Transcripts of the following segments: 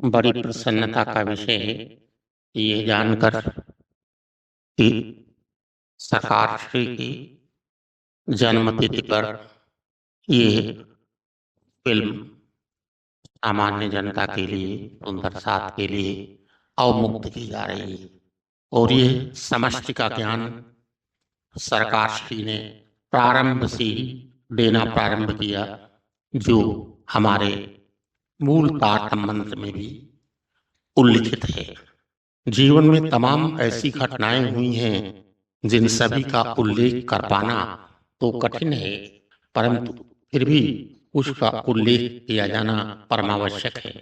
बड़ी प्रसन्नता का विषय है ये जानकर कि सरकार श्री की जन्मतिथि पर ये फिल्म सामान्य जनता के लिए, सुंदर साथ के लिए अवमुक्त की जा रही है। और ये समष्टि का ज्ञान सरकार श्री ने प्रारंभ से ही देना प्रारंभ किया, जो हमारे मूल तारतम मंत्र में भी उल्लिखित है। जीवन में तमाम ऐसी घटनाएं हुई हैं जिन सभी का उल्लेख कर पाना तो कठिन है, परंतु फिर भी उसका उल्लेख किया जाना परमावश्यक है।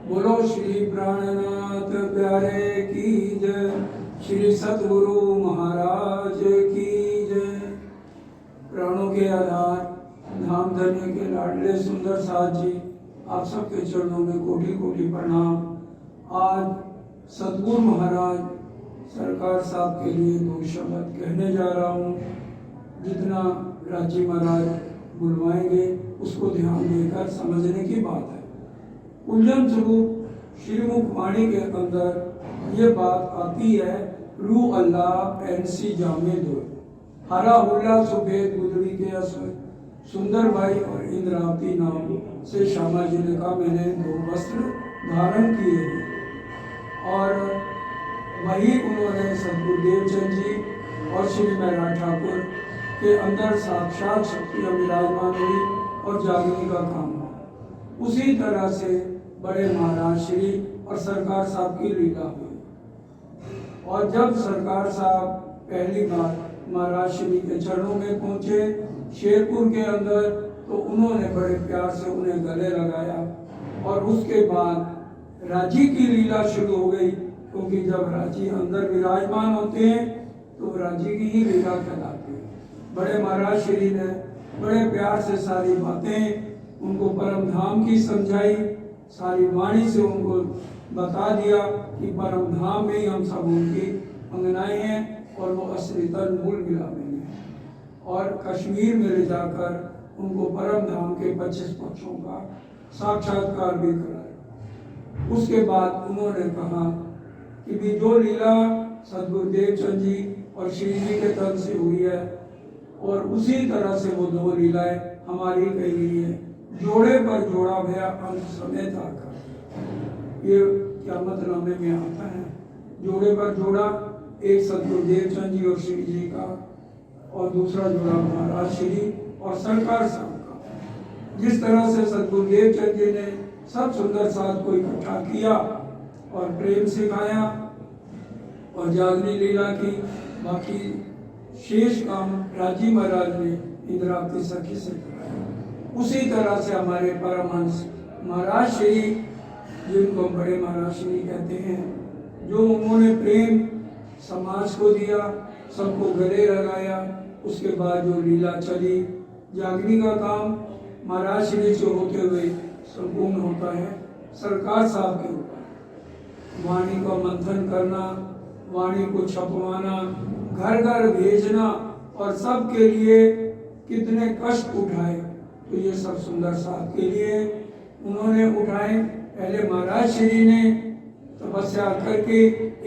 बोलो श्री प्राणनाथ प्यारे की जय, श्री सतगुरु महाराज की जय। प्राणों के आधार धाम धन्य के लाडले सुंदर साथ जी, आप सबके चरणों में कोटि कोटि प्रणाम। आज सतगुरु महाराज सरकार साहब के लिए दो शब्द कहने जा रहा हूँ। जितना राजी महाराज बुलवाएंगे उसको ध्यान देकर समझने की बात है। उलझन स्वरूप श्रीमुख वाणी के अंदर ये बात आती है, रू अल्लाह एनसी जामे दो, हरा हुल्ला सुफेद गुदड़ी के असर सुंदर भाई और इंद्रावती नाम से श्यामा जी ने कहा मैंने दो वस्त्र धारण किए हैं। और वही उन्होंने सतगुरुदेव चंद जी और श्री महराज ठाकुर के अंदर साक्षात शक्तियाँ विराजमान हुई और जागने का काम हुआ। उसी तरह से बड़े महाराज श्री और सरकार साहब की लीला हुई। और जब सरकार साहब पहली बार महाराज श्री के चरणों में पहुंचे शेरपुर के अंदर, तो उन्होंने बड़े प्यार से उन्हें गले लगाया। और उसके बाद राजी की लीला शुरू हो गई, क्योंकि जब राजी अंदर विराजमान होते हैं तो राजी की ही लीला कहलाती है। बड़े महाराज श्री ने बड़े प्यार से सारी बातें उनको परम धाम की समझाई, सारी वाणी से उनको बता दिया कि परम धाम में ही हम सब उनकी अंगनाएं हैं और वो असली तन मूल मिला में है। और कश्मीर में ले जाकर उनको परम धाम के 25 पक्षों का साक्षात्कार भी कराया। उसके बाद उन्होंने कहा कि भी जो लीला सतगुरुदेव चंद जी और श्री जी के तन से हुई है, और उसी तरह से वो दो लीलाएं हमारी कही गई है, जोड़े पर जोड़ा भया अंत समय था। ये क्या मतलब में आता है, जोड़े पर जोड़ा एक सतगुरुदेव चंद जी और श्री जी का, और दूसरा जोड़ा महाराज श्री और सरकार साहब का। जिस तरह से सतगुरुदेव चंद जी ने सब सुंदर साथ को इकट्ठा किया और प्रेम सिखाया और जागनी लीला की, बाकी शेष काम राजी महाराज ने इंद्रावती सखी से कराया। उसी तरह से हमारे परमहंस महाराज श्री, जिनको बड़े महाराज श्री कहते हैं, जो उन्होंने प्रेम समाज को दिया, सबको गले लगाया, उसके बाद जो लीला चली, जागनी का काम महाराज श्री से होते हुए संपूर्ण होता है सरकार साहब के ऊपर। वाणी का मंथन करना, वाणी को छपवाना, घर घर भेजना, और सब के लिए कितने कष्ट उठाए, तो ये सब सुंदर साहब के लिए उन्होंने उठाए। पहले महाराज श्री ने तपस्या करके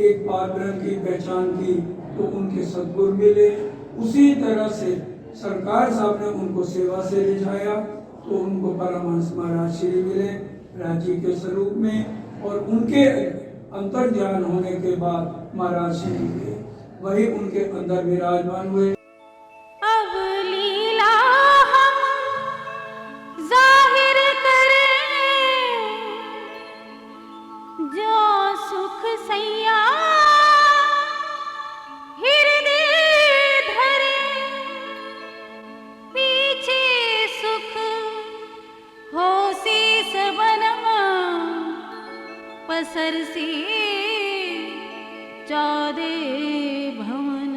एक पार ब्रह्म की पहचान की, तो उनके सद्गुरु मिले। उसी तरह से सरकार साहब ने उनको सेवा से रिझाया, तो उनको परमहंस महाराज श्री मिले राजी के स्वरूप में, और उनके अंतर ज्ञान होने के बाद महाराज श्री के वही उनके अंदर विराजमान हुए। अब लीला हम जाहिर करें, जो सुख सैया हृदय धरे, पीछे सुख हो शीस बनमा, पसर से 14 भवन।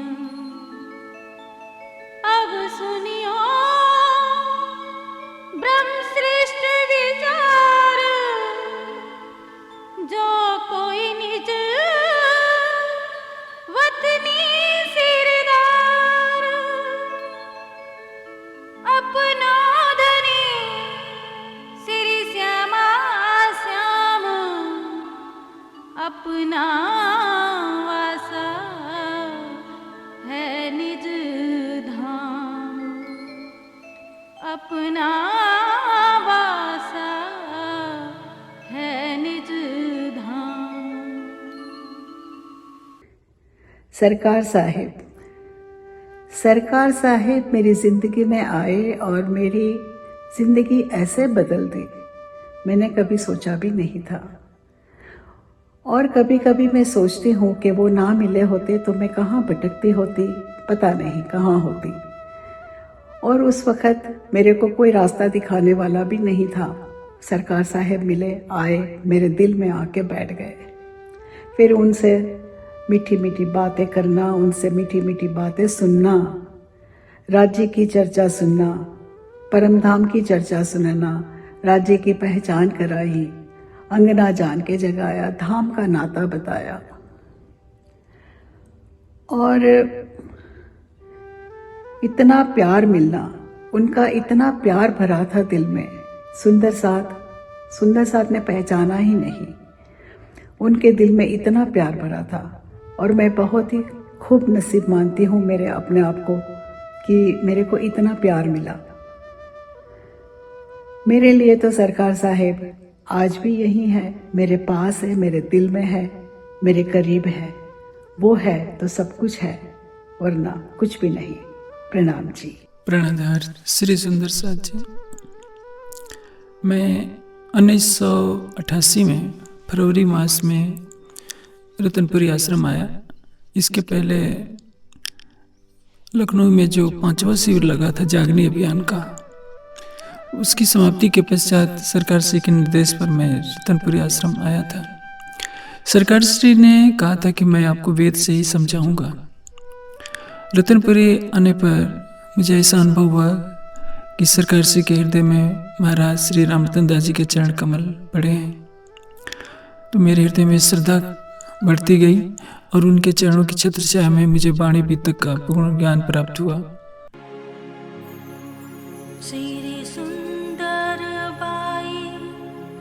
अब सुनियो ब्रह्म श्रेष्ठ विचार, जो कोई निज वतनी सिरदार, अपना धनी श्री श्यामा श्याम अपना वासा है निज धाम, अपना वासा है निज धाम। सरकार साहिब मेरी ज़िंदगी में आए और मेरी ज़िंदगी ऐसे बदल दी, मैंने कभी सोचा भी नहीं था। और कभी कभी मैं सोचती हूँ कि वो ना मिले होते तो मैं कहाँ भटकती होती, पता नहीं कहाँ होती। और उस वक़्त मेरे को कोई रास्ता दिखाने वाला भी नहीं था। सरकार साहिब मिले, आए, मेरे दिल में आके बैठ गए। फिर उनसे मीठी मीठी बातें करना, उनसे मीठी मीठी बातें सुनना, राज्य की चर्चा सुनना, परमधाम की चर्चा सुनना, राज्य की पहचान कराई, अंगना जान के जगाया, धाम का नाता बताया। और इतना प्यार मिलना, उनका इतना प्यार भरा था दिल में। सुंदर साथ ने पहचाना ही नहीं, उनके दिल में इतना प्यार भरा था। और मैं बहुत ही खूब नसीब मानती हूँ मेरे अपने आप को कि मेरे को इतना प्यार मिला। मेरे लिए तो सरकार साहिब आज भी यही है, मेरे पास है, मेरे दिल में है, मेरे करीब है। वो है तो सब कुछ है, वरना कुछ भी नहीं। प्रणाम जी। प्राणाधार श्री सुंदर साथ जी। मैं 1988 में फरवरी मास में रतनपुरी आश्रम आया। इसके पहले लखनऊ में जो 5वां शिविर लगा था जागनी अभियान का, उसकी समाप्ति के पश्चात सरकार श्री के निर्देश पर मैं रतनपुरी आश्रम आया था। सरकार श्री ने कहा था कि मैं आपको वेद से ही समझाऊंगा। रतनपुरी आने पर मुझे ऐसा अनुभव हुआ कि सरकार श्री के हृदय में महाराज श्री रामरतन दास जी के चरण कमल पड़े हैं। तो मेरे हृदय में श्रद्धा बढ़ती गई और उनके चरणों की छत्र छाया में मुझे वाणी बीतक का पूर्ण ज्ञान प्राप्त हुआ। श्री सुंदर बाई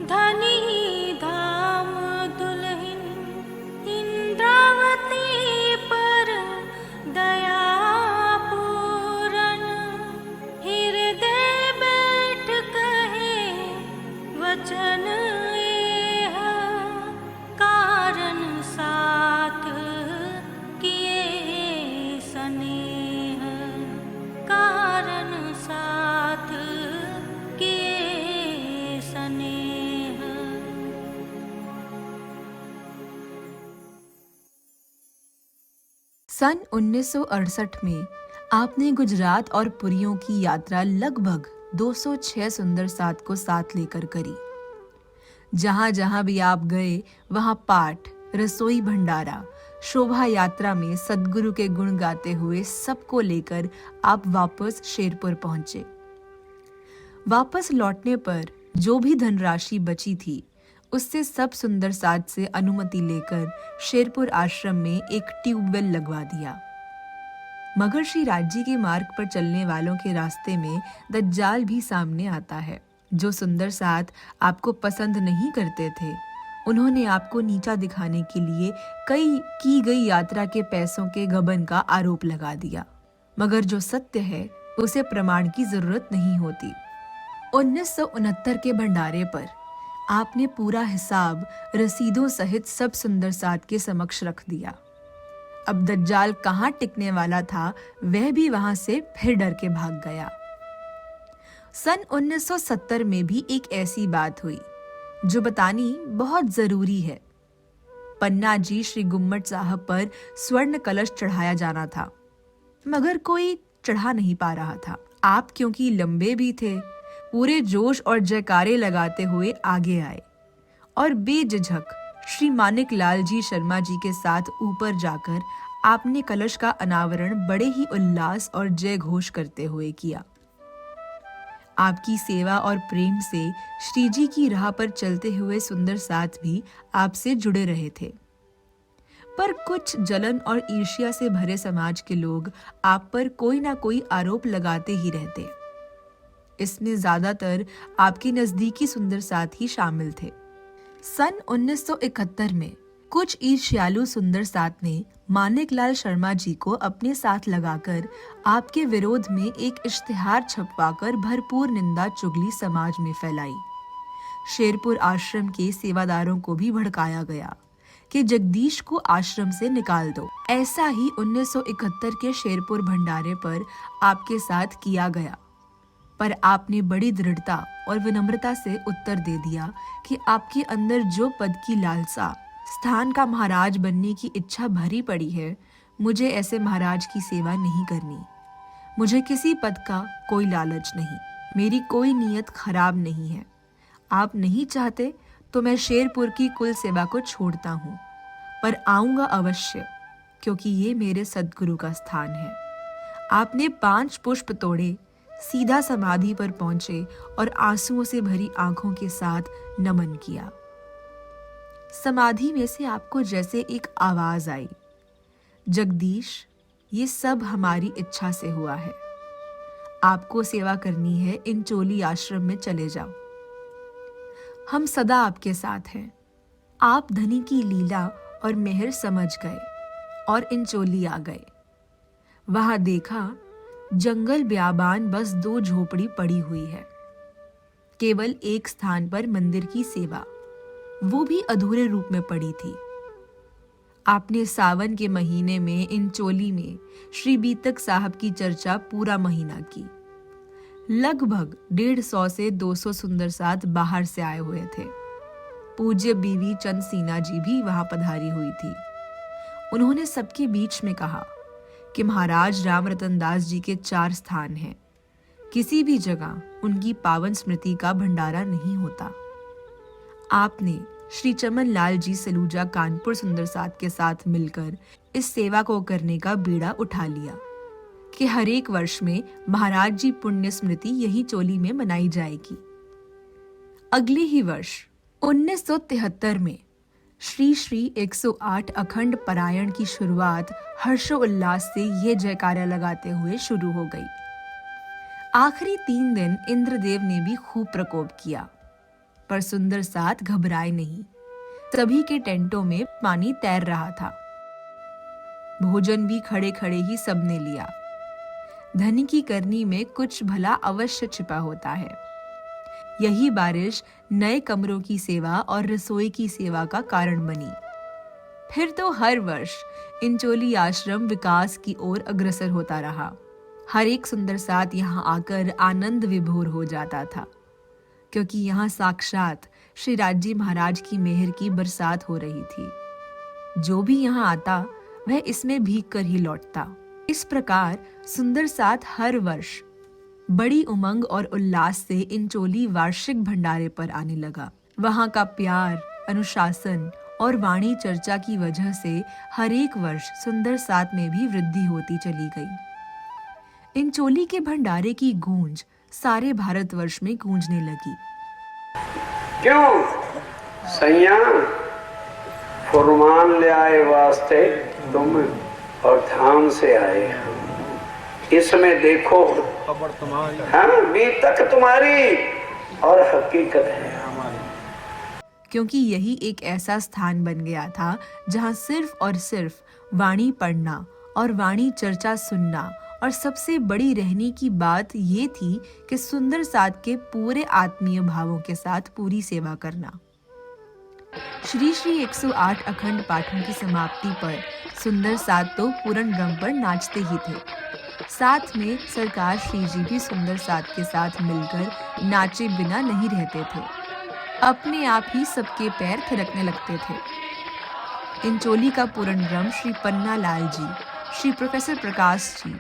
धनी धाम दुल्हन, इंद्रावती पर दया पूरन, हृदय बैठ कहे वचन एह, कारण साथ किए स्नेह, कारण साथ किए स्नेह। सन 1968 में आपने गुजरात और पुरियों की यात्रा लगभग 206 सुंदर साथ को साथ लेकर करी। जहां जहां भी आप गए वहां पाठ, रसोई भंडारा, शोभा यात्रा में सद्गुरु के गुण गाते हुए सबको लेकर आप वापस शेरपुर पहुंचे। वापस लौटने पर जो भी धनराशि बची थी उससे सब सुंदर साथ से अनुमति लेकर शेरपुर आश्रम में एक ट्यूबवेल लगवा दिया। महर्षि राज्य के मार्ग पर चलने वालों के रास्ते में दज्जाल भी सामने आता है। जो सुंदर साथ आपको पसंद नहीं करते थे, उन्होंने आपको नीचा दिखाने के लिए कई की गई यात्रा के पैसों के गबन का आरोप लगा दिया, मगर जो सत्य है उसे प्रमाण की जरूरत नहीं होती। 1969 के भंडारे पर आपने पूरा हिसाब रसीदों सहित सब सुंदर साथ के समक्ष रख दिया। अब दज्जाल कहाँ टिकने वाला था वह भी वहां से फिर डर के भाग गया। सन 1970 में भी एक ऐसी बात हुई जो बतानी बहुत जरूरी है। पन्ना जी श्री गुम्मट साहब पर स्वर्ण कलश चढ़ाया जाना था, मगर कोई चढ़ा नहीं पा रहा था। आप क्योंकि लंबे भी थे, पूरे जोश और जयकारे लगाते हुए आगे आए और बेझिझक श्री मानिक लाल जी शर्मा जी के साथ ऊपर जाकर आपने कलश का अनावरण बड़े ही उल्लास और जय घोष करते हुए किया। आपकी सेवा और प्रेम से श्री जी की राह पर चलते हुए सुंदर साथ भी आपसे जुड़े रहे थे, पर कुछ जलन और ईर्ष्या से भरे समाज के लोग आप पर कोई ना कोई आरोप लगाते ही रहते। इसमें ज्यादातर आपके नजदीकी सुंदर साथ ही शामिल थे। सन 1971 में कुछ ईर्ष्यालु सुंदर सात ने मानिकलाल शर्मा जी को अपने साथ लगाकर आपके विरोध में एक इश्तिहार छपवाकर भरपूर निंदा चुगली समाज में फैलाई। शेरपुर आश्रम के सेवादारों को भी भड़काया गया कि जगदीश को आश्रम से निकाल दो। ऐसा ही 1971 के शेरपुर भंडारे पर आपके साथ किया गया, पर आपने बड़ी दृढ़ता और विनम्रता से उत्तर दे दिया कि आपके अंदर जो पद की लालसा, स्थान का महाराज बनने की इच्छा भरी पड़ी है, मुझे ऐसे महाराज की सेवा नहीं करनी। मुझे किसी पद का कोई लालच नहीं, मेरी कोई नीयत खराब नहीं है। आप नहीं चाहते तो मैं शेरपुर की कुल सेवा को छोड़ता हूँ, पर आऊँगा अवश्य, क्योंकि ये मेरे सद्गुरु का स्थान है। आपने 5 पुष्प तोड़े, सीधा समाधि पर पहुंचे और आंसुओं से भरी आंखों के साथ नमन किया। समाधि में से आपको जैसे एक आवाज आई, जगदीश, ये सब हमारी इच्छा से हुआ है। आपको सेवा करनी है, इंचोली आश्रम में चले जाओ। हम सदा आपके साथ हैं। आप धनी की लीला और मेहर समझ गए और इंचोली आ गए। वहां देखा जंगल ब्याबान बस 2 झोपड़ी पड़ी हुई है। केवल एक स्थान पर मंदिर की सेवा, वो भी अधूरे रूप में पड़ी थी। आपने सावन के महीने में इंचोली में श्री बीतक साहब की चर्चा पूरा महीना की। लगभग 150 से 200 सुंदर साथ बाहर से आए हुए थे। पूज्य बीवी चंद सीना जी भी वहां पधारी हुई थी। उन्होंने सबके बीच में कहा कि महाराज राम रतन दास जी के 4 स्थान हैं। किसी भी जगह उनकी पावन स्मृति का भंडारा नहीं होता। आपने श्री चमन लाल जी सलूजा कानपुर सुंदर साथ के साथ मिलकर इस सेवा को करने का बीड़ा उठा लिया कि हर एक वर्ष में महाराज जी पुण्य स्मृति यही चोली में मनाई जाएगी। अगले ही वर्ष 1973 में श्री श्री 108 अखंड पारायण की शुरुआत हर्षोल्लास से ये जयकारा लगाते हुए शुरू हो गई। आखिरी 3 दिन इंद्रदेव ने भी खूब प्रकोप किया, पर सुंदर साथ घबराए नहीं। सभी के टेंटों में पानी तैर रहा था। भोजन भी खड़े खड़े ही सबने लिया। धनी की करनी में कुछ भला अवश्य छिपा होता है। यही बारिश नए कमरों की सेवा और रसोई की सेवा का कारण बनी। फिर तो हर वर्ष इंचोली आश्रम विकास की ओर अग्रसर होता रहा। हर एक सुंदर साथ यहाँ आकर आनंद विभोर हो जाता था, क्योंकि यहाँ साक्षात श्री राजी महाराज की मेहर की बरसात हो रही थी। जो भी यहाँ आता वह इसमें भीग कर ही लौटता। इस प्रकार सुंदर साथ हर वर्ष बड़ी उमंग और उल्लास से इंचोली वार्षिक भंडारे पर आने लगा। वहाँ का प्यार, अनुशासन और वाणी चर्चा की वजह से हर एक वर्ष सुंदर साथ में भी वृद्धि होती चली गई। इंचोली के भंडारे की गूंज सारे भारतवर्ष में गूंजने लगी। क्यों सैया फुरमान ले आए वास्ते तुम और धाम से आए। इसमें देखो हाँ बीतक तुम्हारी और हकीकत है हमारी। क्योंकि यही एक ऐसा स्थान बन गया था जहाँ सिर्फ और सिर्फ वाणी पढ़ना और वाणी चर्चा सुनना, और सबसे बड़ी रहने की बात ये थी कि सुंदर साथ के पूरे आत्मीय भावों के साथ पूरी सेवा करना। श्री श्री 108 अखंड पाठों की समाप्ति पर सुंदर साथ तो पूर्ण ब्रह्म पर नाचते ही थे। साथ में सरकार श्री जी भी सुंदर साथ के साथ मिलकर नाचे बिना नहीं रहते थे। अपने आप ही सबके पैर थिरकने लगते थे। इंचोली का पूर्ण ब्रह्म श्री पन्ना लाल जी, श्री प्रोफेसर प्रकाश जी,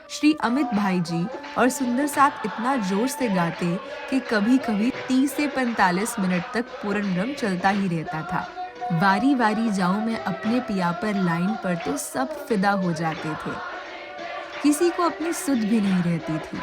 श्री अमित भाई जी और सुंदर साथ इतना जोर से गाते कि कभी कभी 30 से 45 मिनट तक पूर्ण ब्रह्म चलता ही रहता था। वारी वारी जाऊं मैं अपने पिया पर लाइन पर तो सब फिदा हो जाते थे। किसी को अपनी सुध भी नहीं रहती थी।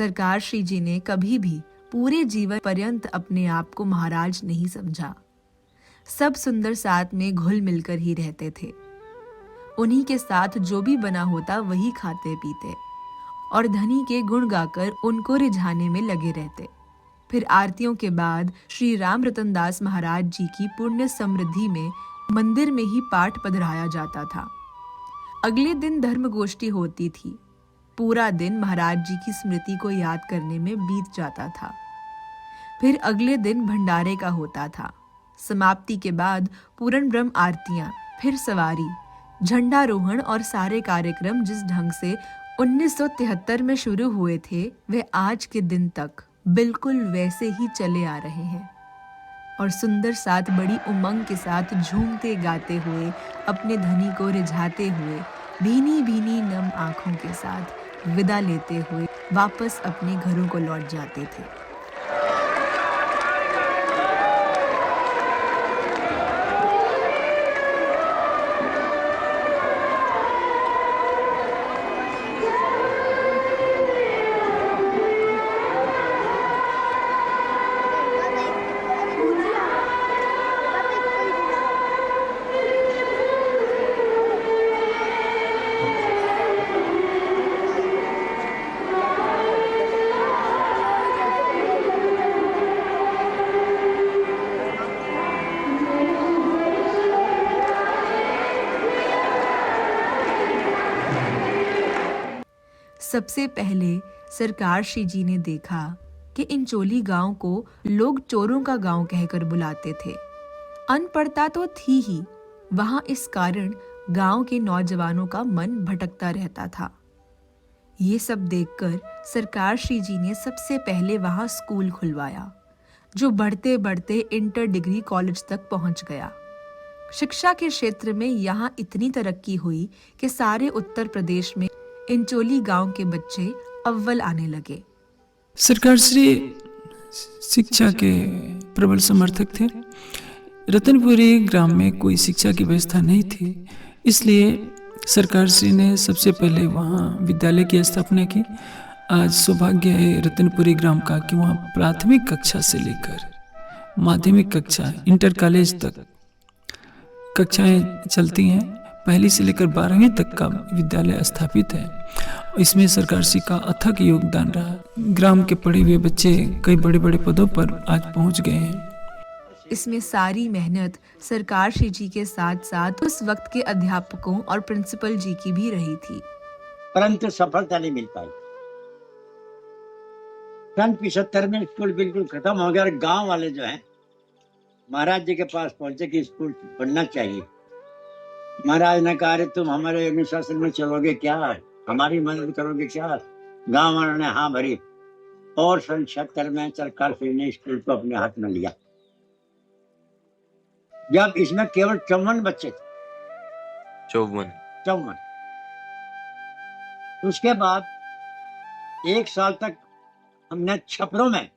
सरकार श्री जी ने कभी भी पूरे जीवन पर्यंत अपने आप को महाराज नहीं समझा। सब सुंदर साथ में घुल मिलकर ही रहते थे। उन्हीं के साथ जो भी बना होता वही खाते पीते और धनी के गुण गाकर उनको रिझाने में लगे रहते। फिर आरतियों के बाद श्री राम रतन दास महाराज जी की पुण्य समृद्धि में मंदिर में ही पाठ पढ़ाया जाता था। अगले दिन धर्म गोष्ठी होती थी। पूरा दिन महाराज जी की स्मृति को याद करने में बीत जाता था। फिर अगले दिन भंडारे का होता था। समाप्ति के बाद पूर्ण ब्रह्म आरतियां, फिर सवारी, झंडारोहण और सारे कार्यक्रम जिस ढंग से 1973 में शुरू हुए थे वे आज के दिन तक बिल्कुल वैसे ही चले आ रहे हैं। और सुंदर साथ बड़ी उमंग के साथ झूमते गाते हुए अपने धनी को रिझाते हुए भीनी भीनी नम आंखों के साथ विदा लेते हुए वापस अपने घरों को लौट जाते थे। सबसे पहले सरकार श्री जी ने देखा कि इंचोली गांव को लोग चोरों का गांव कहकर बुलाते थे। अनपढ़ता तो थी ही, वहां इस कारण गांव के नौजवानों का मन भटकता रहता था। ये सब देखकर सरकार श्री जी ने सबसे पहले वहां स्कूल खुलवाया, जो बढ़ते बढ़ते इंटर डिग्री कॉलेज तक पहुंच गया। शिक्षा के क्षेत्र में यहाँ इतनी तरक्की हुई कि सारे उत्तर प्रदेश में इंचोली गांव के बच्चे अव्वल आने लगे। सरकार श्री शिक्षा के प्रबल समर्थक थे। रतनपुरी ग्राम में कोई शिक्षा की व्यवस्था नहीं थी, इसलिए सरकार श्री ने सबसे पहले वहाँ विद्यालय की स्थापना की। आज सौभाग्य है रतनपुरी ग्राम का कि वहाँ प्राथमिक कक्षा से लेकर माध्यमिक कक्षा इंटर कॉलेज तक कक्षाएं चलती हैं। पहली से लेकर 12वीं तक का विद्यालय स्थापित है। इसमें सरकार श्री का अथक योगदान रहा। ग्राम के पढ़े हुए बच्चे कई बड़े बड़े पदों पर आज पहुंच गए हैं। इसमें सारी मेहनत सरकार श्री जी के साथ साथ उस वक्त के अध्यापकों और प्रिंसिपल जी की भी रही थी, परंतु सफलता नहीं मिल पाई। सन 75 में स्कूल बिल्कुल खत्म हो गया और गांव वाले जो हैं महाराज जी के पास पहुंचे कि स्कूल बनना चाहिए। महाराज ने कहा, अरे तुम हमारे अनुशासन में चलोगे क्या, हमारी मदद करोगे क्या? गांव वालों ने हाँ भरी और सन 76 में सरकार श्री ने स्कूल को अपने हाथ में लिया। जब इसमें केवल 54 बच्चे थे, 54। उसके बाद 1 साल तक हमने छपरों में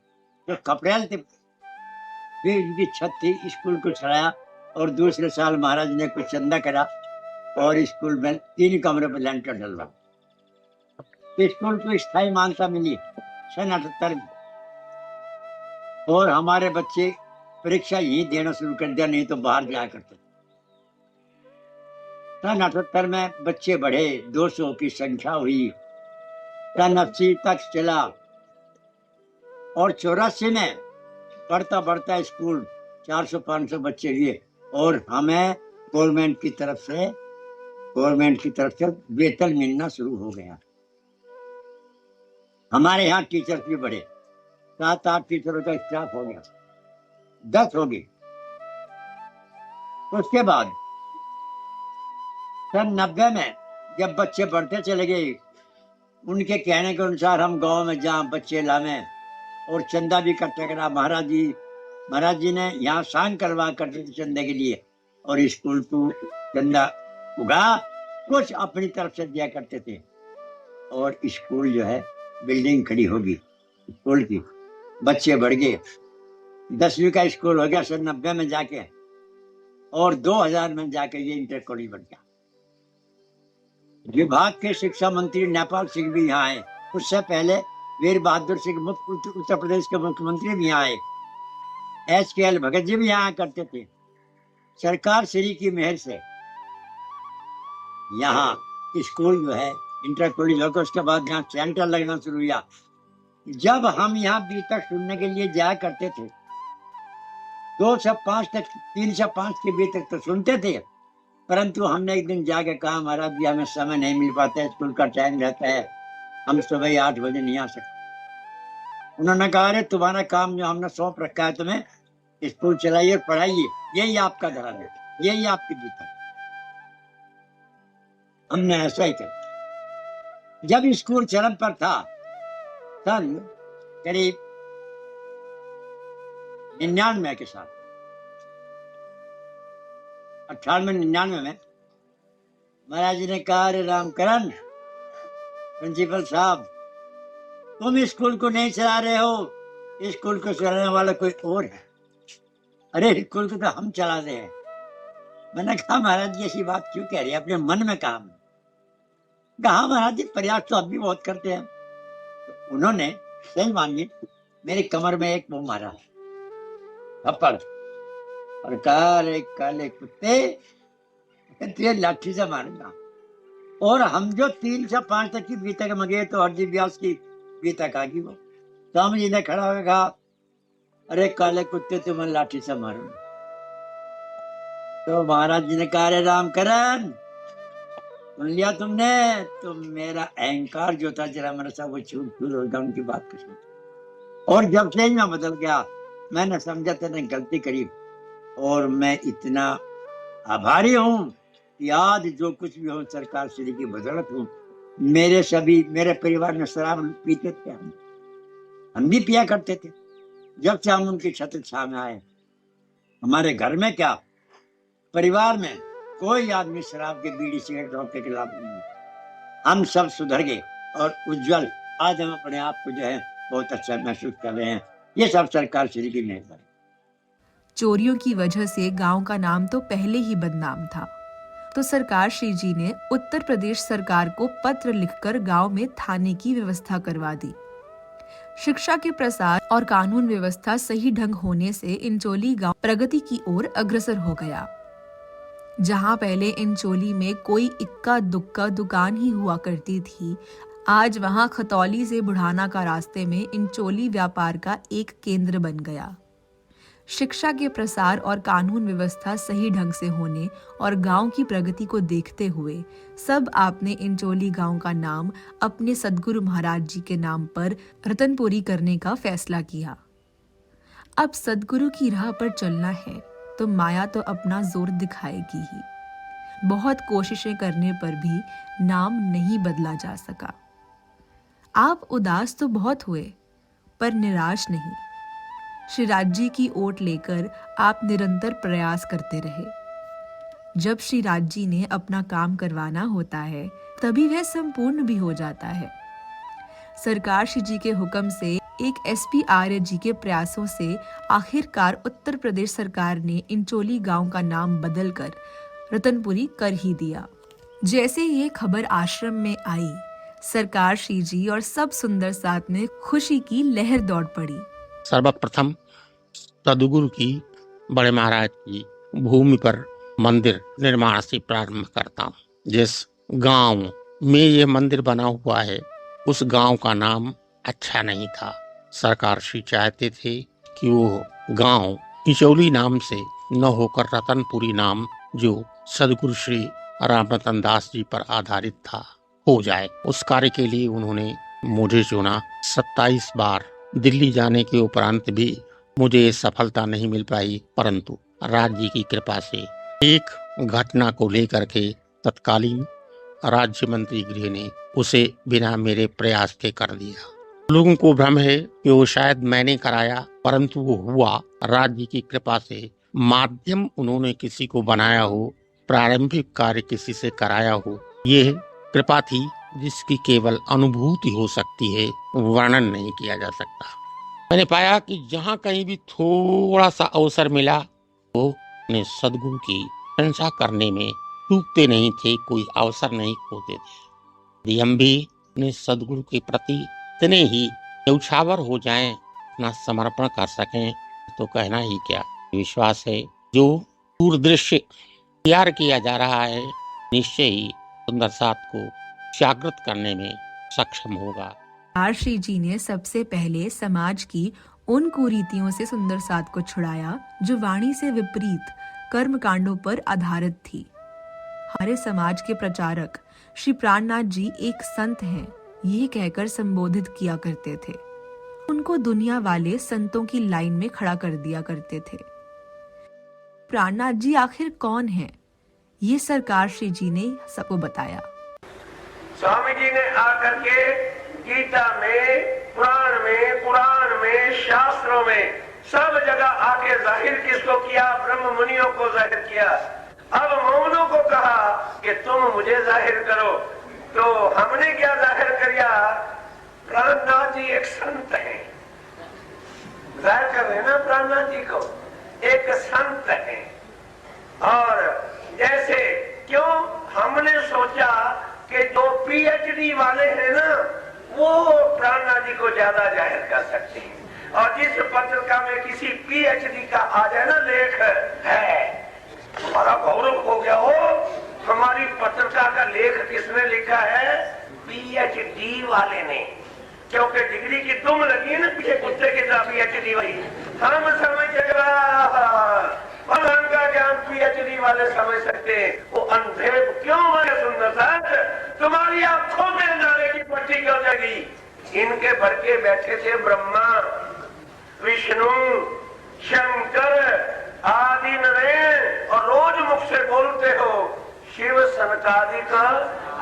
जो कपड़े थे फिर इनकी छत थी, स्कूल को चढ़ाया और दूसरे साल महाराज ने कुछ चंदा करा और स्कूल में 3 कमरे पर लेंटर डलवा। स्कूल को स्थायी मान्यता मिली सन 78 में और हमारे बच्चे परीक्षा यही देना शुरू कर दिया, नहीं तो बाहर जाया करते। सन 78 में बच्चे बढ़े, 200 की संख्या हुई। सन 80 तक चला और 84 में बढ़ता बढ़ता स्कूल 400-500 बच्चे लिए और हमें गवर्नमेंट की तरफ से वेतन मिलना शुरू हो गया। हमारे यहाँ टीचर भी बढ़े, 7-8 टीचरों का स्टाफ हो गया, 10 हो गई। उसके बाद सन 90 में जब बच्चे बढ़ते चले गए, उनके कहने के अनुसार हम गांव में जहाँ बच्चे लावे और चंदा भी इकट्ठा करा। महाराज जी ने यहाँ सांग करवा करते थे चंदे के लिए और स्कूल को चंदा उगा कुछ अपनी तरफ से दिया करते थे और स्कूल जो है बिल्डिंग खड़ी होगी स्कूल की। बच्चे बढ़ गए, 10वीं का स्कूल हो गया सन 90 में जाके और 2000 में जाके ये इंटर कॉलेज बन गया। विभाग के शिक्षा मंत्री नेपाल सिंह भी यहाँ आए। उससे पहले वीर बहादुर सिंह उत्तर प्रदेश के मुख्यमंत्री भी यहाँ आए, HKL भगत जी भी यहाँ करते थे। सरकार श्री की मेहर से यहाँ स्कूल जो है इंटर कॉलेज लगा, उसके बाद यहाँ सेंटर लगना शुरू हुआ। जब हम यहाँ बी तक सुनने के लिए जाया करते थे, 2 से 5 तक, 3 से 5 के बी तक तो सुनते थे, परंतु हमने एक दिन जाके कहा महाराज जी हमें समय नहीं मिल पाता है, स्कूल का टाइम रहता है, हम सुबह 8 बजे नहीं आ सकते। उन्होंने कहा अरे तुम्हारा काम जो हमने सौंप रखा है तुम्हें, स्कूल चलाइए और पढ़ाइए, यही आपका धर्म है, यही आपकी गीता है। हमने ऐसा ही किया। जब स्कूल चरम पर था, सन करीब 99 के साथ, 98-99 में महाराज जी ने कहा अरे रामकरण प्रिंसिपल साहब, तुम स्कूल को नहीं चला रहे हो, स्कूल को चलाने वाला कोई और है। अरे स्कूल को तो हम चला रहे हैं। मैंने कहा महाराज जी ऐसी बात क्यों कह रही है, अपने मन में कहा। कहा महाराज जी प्रयास तो अब भी बहुत करते हैं। तो उन्होंने सही मानिए मेरी कमर में एक मुंह मारा थप्पड़ और कहा अरे काले कुत्ते तेरे लाठी से मारूंगा। और हम जो 3 से 5 तक की बी तक में गए तो हरजी व्यास की बी तक आ गई। वो स्वामी जी ने खड़ा होकर कहा अरे काले कुत्ते तुम्हें लाठी से मारूंगा। तो महाराज जी ने कहा अरे रामकरण सुन लिया तुमने, तो मेरा अहंकार जो था जरा मेरा सा वो छूट हो गया उनकी बात के साथ। और जब से मैं बदल गया, मैंने समझा मैंने गलती करी, और मैं इतना आभारी हूँ कि आज जो कुछ भी हो सरकार श्री की बदौलत हूँ। मेरे परिवार में शराब पीते थे, हम भी पिया करते थे। जब से हम उनकी छत्र छाया में आए, हमारे घर में क्या परिवार में कोई आदमी शराब के बीड़ी सिगरेट के खिलाफ नहीं है। हम सब सुधर गए और उज्जवल आज हम अपने आप को जो है बहुत अच्छा महसूस कर रहे हैं। ये सब सरकार श्री की मेहरबानी। चोरियों की वजह से गांव का नाम तो पहले ही बदनाम था, तो सरकार श्री जी ने उत्तर प्रदेश सरकार को पत्र लिखकर गांव में थाने की व्यवस्था करवा दी। शिक्षा के प्रसार और कानून व्यवस्था सही ढंग होने से इंचोली गांव प्रगति की ओर अग्रसर हो गया। जहां पहले इंचोली में कोई इक्का दुक्का दुकान ही हुआ करती थी, आज वहां खतौली से बुढ़ाना का रास्ते में इंचोली व्यापार का एक केंद्र बन गया। शिक्षा के प्रसार और कानून व्यवस्था सही ढंग से होने और गांव की प्रगति को देखते हुए सब आपने इंचोली गांव का नाम अपने सदगुरु महाराज जी के नाम पर रतनपुरी करने का फैसला किया। अब सदगुरु की राह पर चलना है तो माया तो अपना जोर दिखाएगी ही। बहुत कोशिशें करने पर भी नाम नहीं बदला जा सका। आप उदास तो बहुत हुए पर निराश नहीं। श्री राज जी की ओट लेकर आप निरंतर प्रयास करते रहे। जब श्री राज जी ने अपना काम करवाना होता है तभी वह संपूर्ण भी हो जाता है। सरकार श्री जी के हुक्म से एक SP आर्य जी के प्रयासों से आखिरकार उत्तर प्रदेश सरकार ने इंचोली गांव का नाम बदलकर रतनपुरी कर ही दिया। जैसे ये खबर आश्रम में आई, सरकार श्री जी और सब सुंदर साथ में खुशी की लहर दौड़ पड़ी। सर्वप्रथम सदगुरु की बड़े महाराज की भूमि पर मंदिर निर्माण से प्रारंभ करता हूँ। जिस गांव में ये मंदिर बना हुआ है उस गांव का नाम अच्छा नहीं था। सरकार श्री चाहते थे कि वो गांव इंचोली नाम से न होकर रतनपुरी नाम जो सदगुरु श्री रामरतन दास जी पर आधारित था हो जाए। उस कार्य के लिए उन्होंने मुझे चुना। 27 बार दिल्ली जाने के उपरांत भी मुझे सफलता नहीं मिल पाई, परंतु राज जी की कृपा से एक घटना को लेकर के तत्कालीन राज्य मंत्री गृह ने उसे बिना मेरे प्रयास के कर दिया। लोगों को भ्रम है कि वो शायद मैंने कराया, परंतु वो हुआ राज जी की कृपा से। माध्यम उन्होंने किसी को बनाया हो, प्रारंभिक कार्य किसी से कराया हो, ये कृपा थी जिसकी केवल अनुभूति हो सकती है, वर्णन नहीं किया जा सकता। मैंने पाया कि जहाँ कहीं भी थोड़ा सा अवसर मिला वो अपने सदगुरु की प्रशंसा करने में चूकते नहीं थे, कोई अवसर नहीं खोते थे। हम भी अपने सदगुरु के प्रति इतने ही न्यौछावर हो जाएं, अपना समर्पण कर सकें, तो कहना ही क्या। विश्वास है जो दूरदृश्य तैयार किया जा रहा है निश्चय ही सुंदर साथ को जागृत करने में सक्षम होगा। श्री जी ने सबसे पहले समाज की उन कुरीतियों से सुंदर साथ को छुड़ाया जो वाणी से विपरीत कर्म कांडों पर आधारित थी। हमारे समाज के प्रचारक श्री प्राणनाथ जी एक संत हैं, ये कहकर संबोधित किया करते थे। उनको दुनिया वाले संतों की लाइन में खड़ा कर दिया करते थे। प्राणनाथ जी आखिर कौन हैं? ये सरकार श्री जी ने सबको बताया। स्वामी जी ने आकर के गीता में, पुराण में, शास्त्रों में सब जगह आके जाहिर किसको किया? ब्रह्म मुनियों को जाहिर किया। अब मौनों को कहा कि तुम मुझे जाहिर करो। तो हमने क्या जाहिर किया? प्राणनाथ जी एक संत हैं, जाहिर कर रहे ना प्राणनाथ जी को, एक संत है। और जैसे क्यों हमने सोचा कि जो पीएचडी वाले हैं ना, वो प्राणनाथ जी को ज्यादा जाहिर कर सकते हैं। और जिस पत्रिका में किसी पीएचडी का आ जाए ना लेख है, हमारा गौरव हो गया हो, हमारी पत्रिका का लेख किसने लिखा है? पीएचडी वाले ने। क्योंकि डिग्री की दुम लगी है ना पीछे कुत्ते की तरह पीएचडी वाली। हम समझ भगवान का ज्ञान पीएचडी वाले समझ सकते हैं। वो अंधे क्यों मारे? सुंदर साथ तुम्हारी आंखों में अंधारे की पट्टी क्यों लगी? इनके भर के बैठे थे ब्रह्मा, विष्णु, शंकर आदि नारायण, और रोज मुख से बोलते हो शिव सनकादिक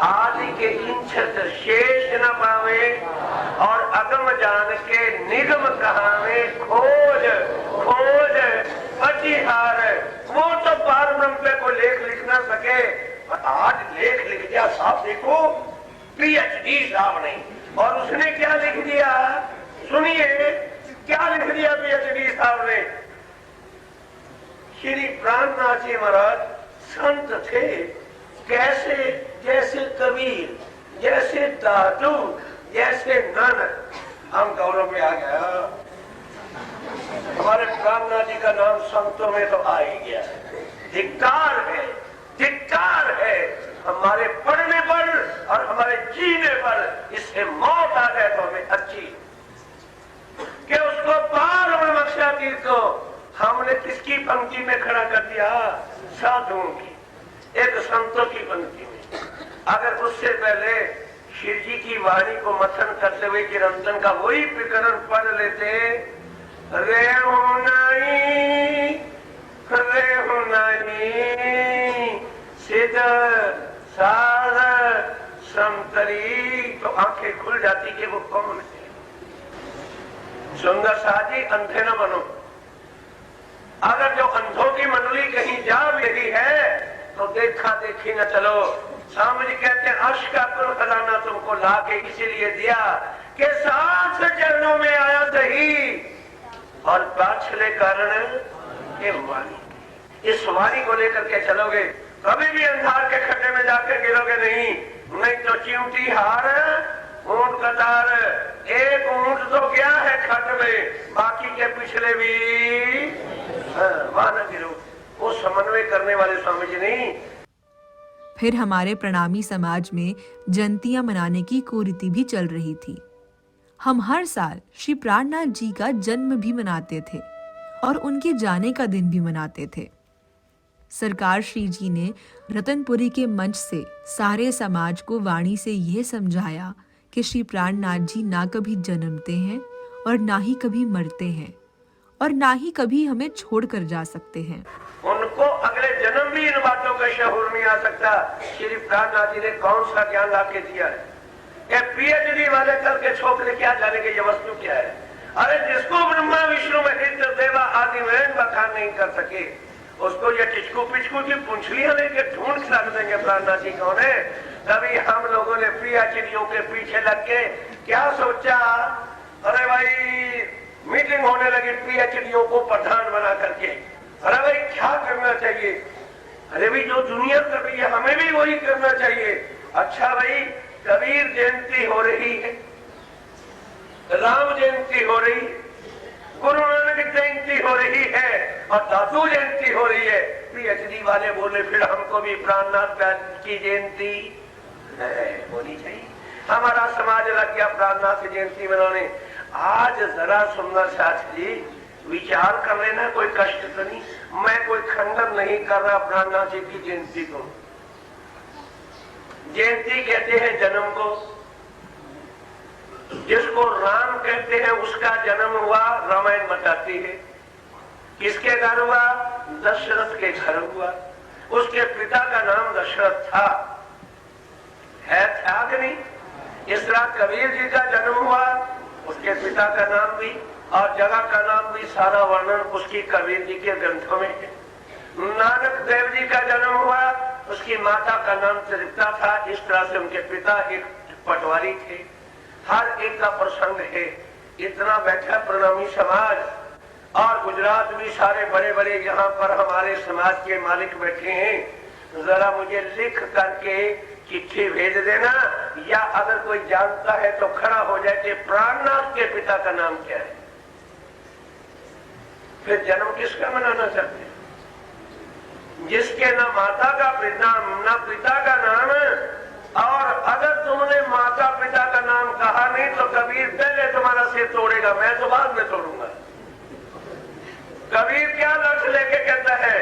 आदि के इंछत शेष न पावे, और अगम जान के निगम कहावे, खोज खोज अतिहार। वो तो पार ब्रह्म पे को लेख लिख ना सके, आज लेख लिख दिया साहब, देखो पीएचडी साहब ने। और उसने क्या लिख दिया? सुनिए क्या लिख दिया पीएचडी साहब ने। श्री प्राणनाथ जी महाराज संत थे, कैसे? जैसे कबीर, जैसे दादू, जैसे नानक। हम गौरव में आ गया, हमारे प्राणनाथ जी का नाम संतों में तो आ ही गया। धिक्कार है, धिक्कार है हमारे पढ़ने पर और हमारे जीने पर। इससे मौत आ जाए तो हमें अच्छी कि उसको पार और बख्शा तीर को हमने किसकी पंक्ति में खड़ा कर दिया? साधुओं की, एक संतों की पंक्ति में। अगर उससे पहले शिव जी की वाणी को मथन करते हुए चिरंतन का वही प्रकरण पढ़ लेते, रेहू नहीं सिद्ध साध संतरी, तो आंखें खुल जाती कि वो कौन है। सुंदर साजी अंधे न बनो। अगर जो अंधों की मंडली कहीं जा रही है तो देखा देखी न चलो। स्वामी जी कहते हैं अर्श का कुल खजाना तुमको ला के इसीलिए दिया कि साथ चरणों में आया सही और पाछले कारण ये वाणी। इस वाणी को लेकर के चलोगे कभी भी अंधार के खड्डे में जाकर गिरोगे नहीं तो चिमटी हार ऊंट कतार। एक ऊंट तो गया है खड्ड में, बाकी के पिछले भी वहां न गिरो। वो समन्वय करने वाले स्वामी जी नहीं। फिर हमारे प्रणामी समाज में जयंतियां मनाने की कुरीति भी चल रही थी। हम हर साल श्री प्राणनाथ जी का जन्म भी मनाते थे और उनके जाने का दिन भी मनाते थे। सरकार श्री जी ने रतनपुरी के मंच से सारे समाज को वाणी से यह समझाया कि श्री प्राणनाथ जी ना कभी जन्मते हैं और ना ही कभी मरते हैं और ना ही कभी हमें छोड़कर जा सकते हैं। उनको अगले जन्म भी इन बातों का शहूर नहीं आ सकता। श्री प्राणनाथ जी ने कौन सा ज्ञान लाके दिया है? ये पीएचडी वाले करके छोकरे क्या जाने के ये वस्तु क्या है? अरे जिसको ब्रह्मा विष्णु महेश्वर देवा आदि में बखान नहीं कर सके उसको ये टिचकू पिचकू की पूंछलियां लेके ढूंढ रख देंगे प्राणनाथ जी कौन है। तभी हम लोगों ने पीएचडीओ के पीछे लग के क्या सोचा, अरे भाई मीटिंग होने लगी पीएचडीओ को प्रधान बना करके। अरे भाई क्या करना चाहिए? अरे भाई जो दुनिया कर रही है हमें भी वही करना चाहिए। अच्छा भाई कबीर जयंती हो रही है, राम जयंती हो रही, गुरु नानक जयंती हो रही है और दादू जयंती हो रही है। पीएचडी वाले बोले फिर हमको भी प्राणनाथ की जयंती होनी चाहिए। हमारा समाज लग गया प्राणनाथ जयंती मनाने। आज जरा सुनना शास्त्री जी, विचार कर लेना, कोई कष्ट तो नहीं, मैं कोई खंडन नहीं कर रहा प्राणनाथ जी की जयंती को। जयंती कहते हैं जन्म को, जिसको राम कहते हैं उसका जन्म हुआ, रामायण बताती है। किसके घर हुआ? दशरथ के घर हुआ। उसके पिता का नाम दशरथ था, है था कि नहीं? इस तरह कबीर जी का जन्म हुआ, उसके पिता का नाम भी और जगह का नाम भी, सारा वर्णन उसकी कबीर जी के ग्रंथों में है। नानक देव जी का जन्म हुआ, उसकी माता का नाम त्रिप्ता था। इस तरह से उनके पिता एक पटवारी थे। हर एक का प्रसंग है। इतना बैठा प्रणामी समाज और गुजरात भी सारे बड़े बड़े यहाँ पर हमारे समाज के मालिक बैठे हैं। जरा मुझे लिख करके चिट्ठी भेज देना, या अगर कोई जानता है तो खड़ा हो जाए कि प्राणनाथ के पिता का नाम क्या है। फिर जन्म किसका मनाना चाहते हैं? जिसके न माता का नाम न पिता का नाम। और अगर तुमने माता पिता का नाम कहा नहीं तो कबीर पहले तुम्हारा सिर तोड़ेगा, मैं तो बाद में तोड़ूंगा। कबीर क्या लक्ष्य लेके कहता है?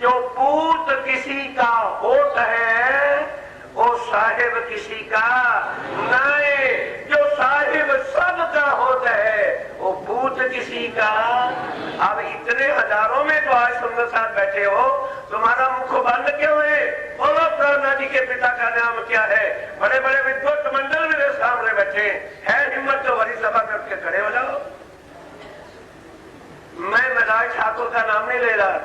जो पूत किसी का होत है वो साहिब किसी का नाए, जो साहिब सबका होता है वो पूत किसी का। अब इतने हजारों में तो आज सुंदर साथ बैठे हो, तुम्हारा मुख बंद क्यों है? बोलो प्राणनाथ जी के पिता का नाम क्या है? बड़े बड़े विद्वत मंडल मेरे सामने बैठे है, हिम्मत तो बड़ी सभा करके खड़े हो जाओ। मैं मदाई ठाकुर का नाम नहीं ले रहा।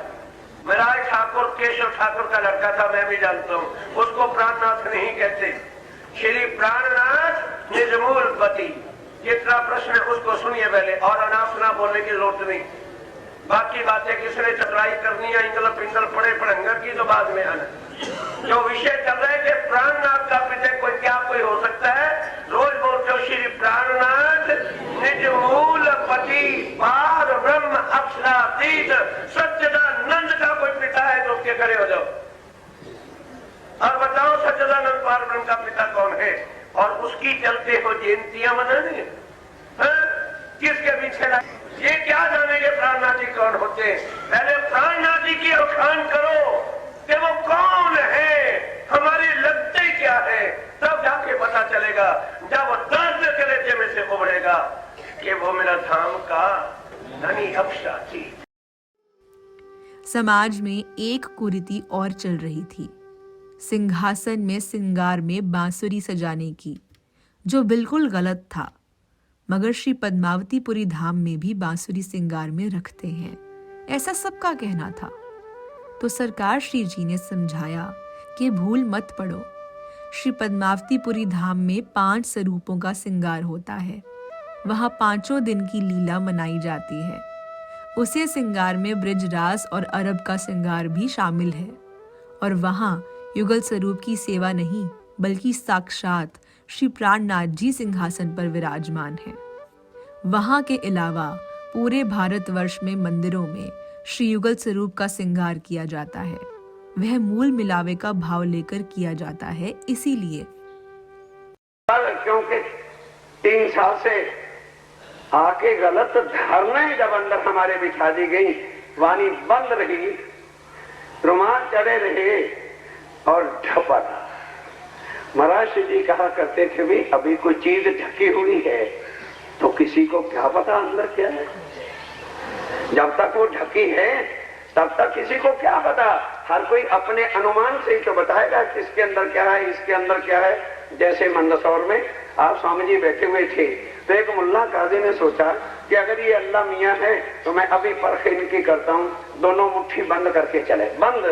मदाई ठाकुर केशव ठाकुर का लड़का था, मैं भी जानता हूँ। उसको प्राणनाथ नहीं कहते, श्री प्राणनाथ निजमूल पति। जितना प्रश्न है उसको सुनिए पहले, और अनापना बोलने की जरूरत नहीं। बाकी बातें किसने चतुराई करनी है, इंगल पिंगल पड़े पढ़ंगर की तो बाद में आना। जो विषय चल रहा है कि प्राणनाथ का पिता कोई क्या कोई हो सकता है, रोज बोलते हो श्री प्राणनाथ निज मूल पति पार ब्रह्म अक्षरातीत सच्चिदानंद का कोई पिता है तो उसके खड़े हो जाओ और बताओ सच्चिदानंद पार ब्रह्म का पिता कौन है, और उसकी चलते हो जयंतियां मनाने। किसके पीछे ये क्या जानेंगे प्राणनाथ जी कौन होते हैं? पहले प्राणनाथ जी की अखान करो कि वो कौन है, हमारी लगते क्या है, तब जाके पता चलेगा। जब वो दर्द के लेते में से उभरेगा कि वो मेरा धाम का धनी अक्षरा थी। समाज में एक कुरीति और चल रही थी, सिंहासन में सिंगार में बांसुरी सजाने की, जो बिल्कुल गलत था। मगर श्री पद्मावतीपुरी धाम में भी बांसुरी सिंगार में रखते हैं, ऐसा सबका कहना था। तो सरकार श्री जी ने समझाया कि भूल मत पड़ो। श्री पद्मावतीपुरी धाम में 5 स्वरूपों का सिंगार होता है। वहाँ 5 दिन की लीला मनाई जाती है। उसे सिंगार में ब्रजरास और अरब का सिंगार भी शामिल है। और वहाँ युगल स्वरूप की सेवा नहीं बल्कि साक्षात श्री प्राणनाथ जी सिंहासन पर विराजमान हैं। वहाँ के अलावा पूरे भारतवर्ष में मंदिरों में श्री युगल स्वरूप का श्रृंगार किया जाता है। वह मूल मिलावे का भाव लेकर किया जाता है। इसीलिए क्योंकि 3 साल से आके गलत धारणाएं जब अंदर हमारे बिठा दी गई, वाणी बंद रही, रुमाल चढ़े रहे और ढपा था। महाराज श्री जी कहा करते थे भी अभी कोई चीज ढकी हुई है तो किसी को क्या पता अंदर क्या है। जब तक वो ढकी है तब तक किसी को क्या पता। हर कोई अपने अनुमान से ही तो बताएगा किसके अंदर क्या है, इसके अंदर क्या है। जैसे मंदसौर में आप स्वामी जी बैठे हुए थे तो एक मुल्ला काजी ने सोचा कि अगर ये अल्लाह मियाँ है तो मैं अभी परख इनकी करता हूँ, दोनों मुट्ठी बंद करके चले। बंद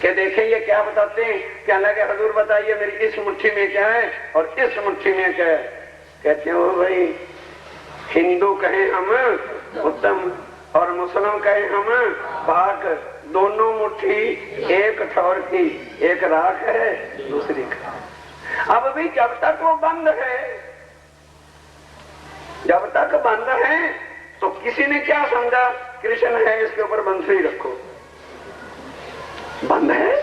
के देखें ये क्या बताते हैं। क्या लगे हजूर बताइए मेरी इस मुट्ठी में क्या है और इस मुट्ठी में क्या है। कहते हो भाई हिंदू कहें हम उत्तम और मुस्लिम कहें हम पाक, दोनों मुट्ठी एक ठौर की, एक राख है दूसरी का। अब भी जब तक वो बंद है तक बंद है तो किसी ने क्या समझा, कृष्ण है इसके ऊपर बंसरी रखो, बंद है,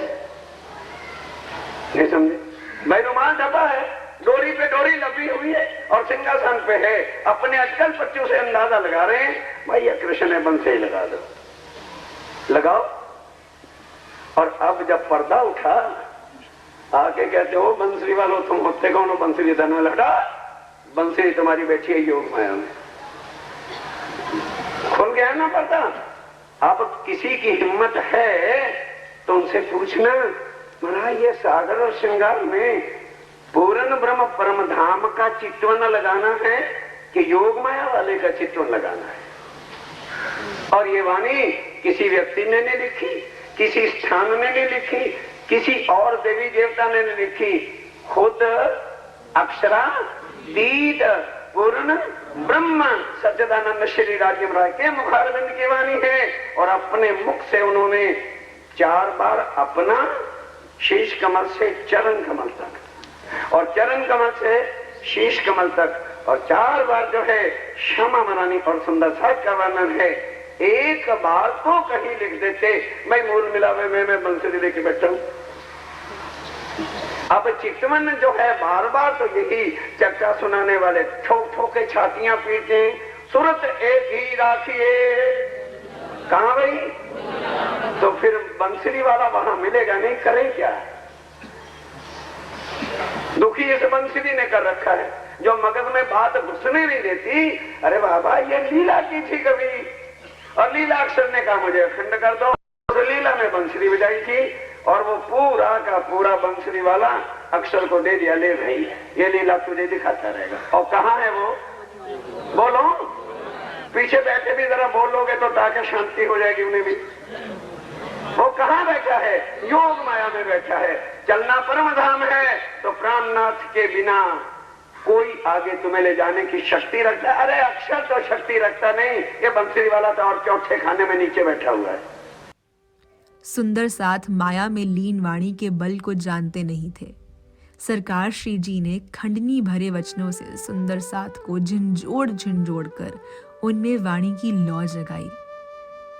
नहीं समझे भाई। रुमाल ढका है, डोरी पे डोरी लगी हुई है और सिंहासन पे है, अपने अटकल पच्चू से अंदाजा लगा रहे हैं भाई ये कृष्ण है, बंसरी लगा दो, लगाओ। और अब जब पर्दा उठा आके कहते हो बंसरी वालों तुम होते कौन हो, बंसरी धन में लटा, बंसरी तुम्हारी बैठी है योग माया में। खुल गया ना पर्दा। अब किसी की हिम्मत है तो उनसे पूछना, महाराज ये सागर और श्रृंगार में पूर्ण ब्रह्म परम धाम का चितवन लगाना है कि योग माया वाले का चितवन लगाना है। और ये वाणी किसी व्यक्ति ने नहीं लिखी, किसी स्थान ने नहीं लिखी, किसी और देवी देवता ने नहीं लिखी, खुद अक्षरातीत पूर्ण ब्रह्म सच्चिदानंद श्री राजीव राय के मुखारविंद की वाणी है। और अपने मुख से उन्होंने 4 बार अपना शीश कमल से चरण कमल तक और चरण कमल से शीश कमल तक और 4 बार जो है क्षमा मनानी और सुंदर साथ का वर्णन है। एक बार तो कहीं लिख देते भाई मूल मिलावे में मैं बंसरी लेके बैठा हूं। अब चितवन जो है बार बार तो यही चर्चा सुनाने वाले ठोक ठोक के छातियां पीटे, सूरत एक ही राखिए, कहां भाई? तो फिर बंसरी वाला वहां मिलेगा नहीं, करें क्या? दुखी इस बंसरी ने कर रखा है जो मगज में बात घुसने नहीं देती। अरे बाबा ये लीला की थी कभी, और लीला अक्षर ने कहा मुझे अखंड कर दो, तो लीला में बंसरी बजाई थी और वो पूरा का पूरा बंसरी वाला अक्षर को दे दिया, ले भाई ये लीला तुझे दिखाता रहेगा। और कहाँ है वो? बोलो, पीछे बैठे भी जरा बोलोगे तो ताकि शांति हो जाएगी उन्हें भी। वो कहाँ बैठा है? योग माया में बैठा है। चलना परम धाम है तो प्राणनाथ के बिना कोई आगे तुम्हें ले जाने की शक्ति रखता है? अरे अक्षर तो शक्ति रखता नहीं, ये बंसरी वाला तो और चौथे खाने में नीचे बैठा हुआ है। सुंदर साथ माया में लीन वाणी के बल को जानते नहीं थे। सरकार श्री जी ने खंडनी भरे वचनों से सुंदर साथ को झंझोड़ कर उनमें वाणी की लौ जगाई।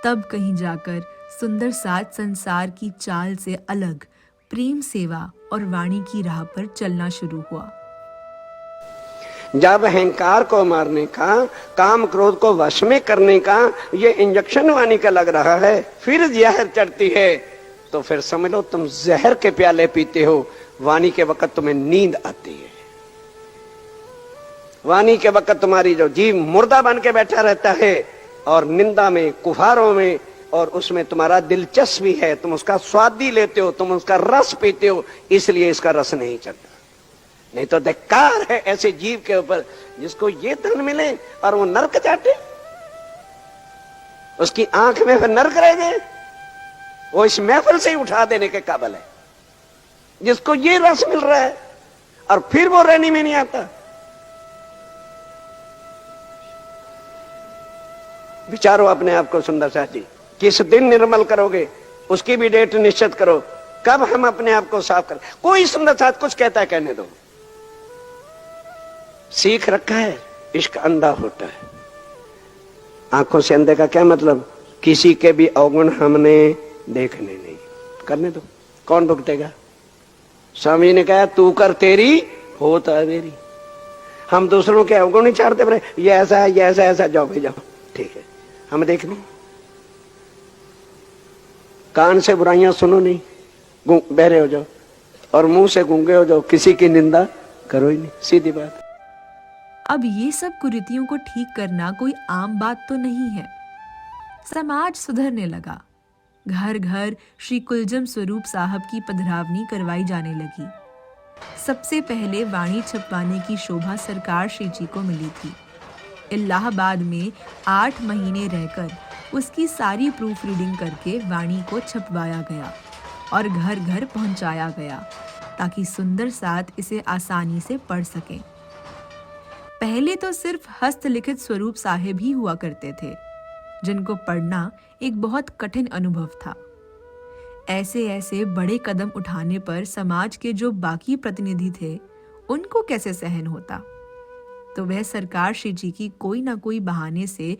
तब कहीं जाकर सुंदर साथ संसार की चाल से अलग प्रेम सेवा और वाणी की राह पर चलना शुरू हुआ। जब अहंकार को मारने का, काम क्रोध को वश में करने का ये इंजेक्शन वाणी का लग रहा है, फिर जहर चढ़ती है तो फिर समझ लो तुम जहर के प्याले पीते हो। वाणी के वक्त तुम्हें नींद आती है, वाणी के वक्त तुम्हारी जो जीव मुर्दा बन के बैठा रहता है और निंदा में, कुफारों में, और उसमें तुम्हारा दिलचस्पी है, तुम उसका स्वादी लेते हो, तुम उसका रस पीते हो, इसलिए इसका रस नहीं चढ़ता। नहीं तो धिक्कार है ऐसे जीव के ऊपर जिसको ये धन मिले और वो नरक चाटे, उसकी आंख में फिर नरक रह गए, वो इस महफिल से ही उठा देने के काबिल है। जिसको ये रस मिल रहा है और फिर वो रहने में नहीं आता। विचारो अपने आप को सुंदर साथ जी, किस दिन निर्मल करोगे उसकी भी डेट निश्चित करो, कब हम अपने आप को साफ करें। कोई सुंदर साथ कुछ कहता है कहने दो, सीख रखा है इश्क अंधा होता है। आंखों से अंधे का क्या मतलब? किसी के भी अवगुण हमने देखने नहीं, करने दो, कौन भुगतेगा? स्वामी ने कहा तू कर तेरी होता है मेरी। हम दूसरों के अवगुण ही छाड़ते रहे, ये ऐसा है, ये ऐसा ऐसा, जाओ भाई जाओ, ठीक है, हम देख लें। कान से बुराइयां सुनो नहीं, बहरे हो जाओ, और मुंह से गूंगे हो जाओ, किसी की निंदा करो ही नहीं, सीधी बात। अब ये सब कुरीतियों को ठीक करना कोई आम बात तो नहीं है। समाज सुधरने लगा। घर घर श्री कुलजम स्वरूप साहब की पधरावनी करवाई जाने लगी। सबसे पहले वाणी छपवाने की शोभा सरकार श्री जी को मिली थी। इलाहाबाद में 8 महीने रहकर उसकी सारी प्रूफ रीडिंग करके वाणी को छपवाया गया और घर घर पहुंचाया गया ताकि सुंदर साथ इसे आसानी से पढ़ सकें। पहले तो सिर्फ हस्तलिखित स्वरूप साहिब ही हुआ करते थे, जिनको पढ़ना एक बहुत कठिन अनुभव था। ऐसे ऐसे बड़े कदम उठाने पर समाज के जो बाकी प्रतिनिधि थे, उनको कैसे सहन होता? तो वह सरकार श्री जी की कोई ना कोई बहाने से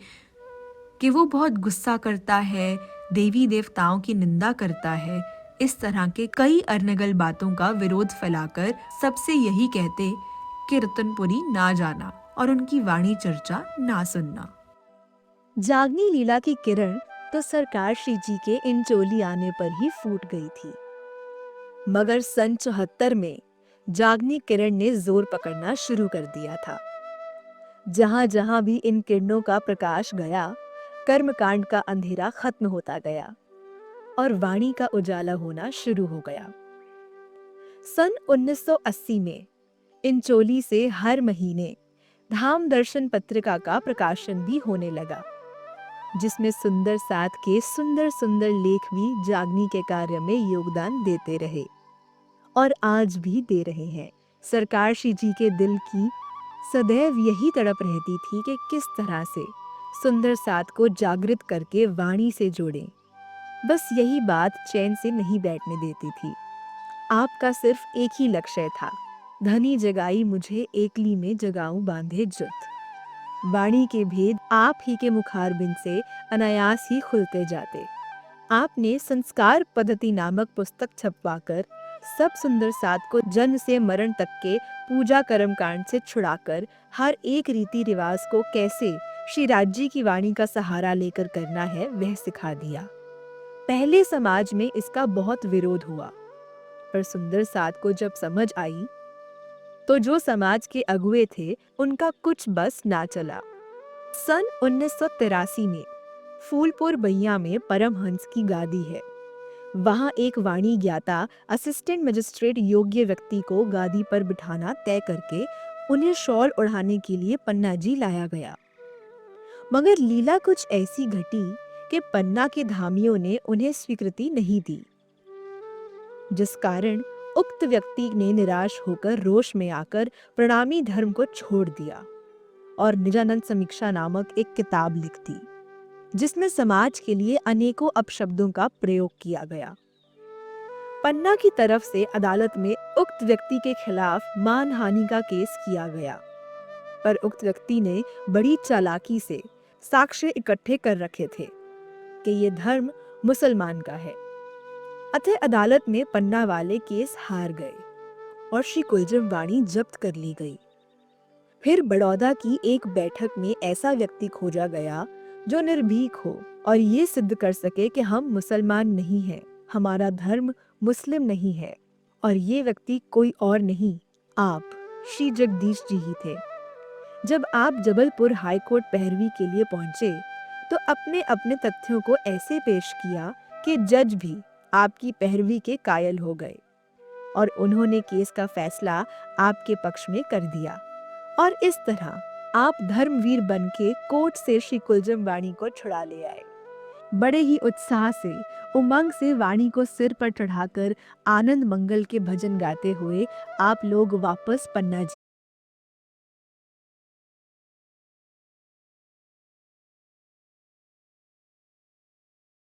कि वो बहुत गुस्सा करता है, देवी देवताओं की निंदा करता है, इस तरह के कई अर्नगल बातों का विरोध फैलाकर सबसे यही कहते कि रतनपुरी ना जाना और उनकी वाणी चर्चा ना सुनना। जागनी लीला की किरण तो सरकार श्री जी के इन चोली आने पर ही फूट गई थी, मगर सन 74 में जागनी किरण ने जोर पकड़ना शुरू कर दिया था। जहां जहां भी इन किरणों का प्रकाश गया, कर्मकांड का अंधेरा खत्म होता गया और वाणी का उजाला होना शुरू हो गया। सन 1980 में इन चोली से हर महीने धाम दर्शन पत्रिका का प्रकाशन भी होने लगा, जिसमें सुंदर साथ के सुंदर सुंदर लेख भी जागनी के कार्य में योगदान देते रहे और आज भी दे रहे हैं। सरकार श्री जी के दिल की सदैव यही तड़प रहती थी कि किस तरह से सुंदर साथ को जागृत करके वाणी से जोड़ें। बस यही बात चैन से नहीं बैठने देती थी। आपका सिर्फ एक ही लक्ष्य था, धनी जगाई मुझे एकली में जगाऊं बांधे जुत। वाणी के भेद आप ही के मुखारबिंद से अनायास ही खुलते जाते। आपने संस्कार पद्धति नामक पुस्तक छपवाकर सब सुंदर साथ को जन्म से मरण तक के पूजा कर्म कांड से छुड़ाकर हर एक रीति रिवाज को कैसे श्री राज्य की वाणी का सहारा लेकर करना है वह सिखा दिया। पहले समाज में इसका बहुत विरोध हुआ, पर सुंदर साथ को जब समझ आई तो जो समाज के अगुए थे उनका कुछ बस ना चला। सन 1983 में फूलपुर बैया में परमहंस की गादी है। वहां एक वाणी ज्ञाता असिस्टेंट मजिस्ट्रेट योग्य व्यक्ति को गादी पर बिठाना तय करके उन्हें शॉल ओढ़ाने के लिए पन्ना जी लाया गया। मगर लीला कुछ ऐसी घटी कि पन्ना के धामियों ने उन्हें स्वीकृति नहीं दी, जिस कारण उक्त व्यक्ति ने निराश होकर रोष में आकर प्रणामी धर्म को छोड़ दिया और निजानंद समीक्षा नामक एक किताब लिख दी, जिसमें समाज के लिए अनेकों अपशब्दों का प्रयोग किया गया। पन्ना की तरफ से अदालत में उक्त व्यक्ति के खिलाफ मानहानि का केस किया गया, पर उक्त व्यक्ति ने बड़ी चालाकी से साक्ष्य इकट्ठे कर रखे थे कि ये धर्म मुसलमान का है। अतः अदालत में पन्ना वाले केस हार गए और श्री कुलजम वाणी जब्त कर ली गई। फिर बड़ौदा की एक बैठक में ऐसा व्यक्ति खोजा गया जो निर्भीक हो और ये सिद्ध कर सके कि हम मुसलमान नहीं हैं, हमारा धर्म मुस्लिम नहीं है, और ये व्यक्ति कोई और नहीं, आप श्री जगदीश जी ही थे। जब आप जबलपुर हाईकोर्ट पैरवी के लिए पहुंचे तो अपने अपने तथ्यों को ऐसे पेश किया कि जज भी आपकी पैरवी के कायल हो गए और उन्होंने केस का फैसला आपके पक्ष में कर दिया। और इस तरह आप धर्मवीर बन के कोर्ट से श्री कुलजम वाणी को छुड़ा ले आए। बड़े ही उत्साह से, उमंग से वाणी को सिर पर चढ़ाकर आनंद मंगल के भजन गाते हुए आप लोग वापस पन्ना जी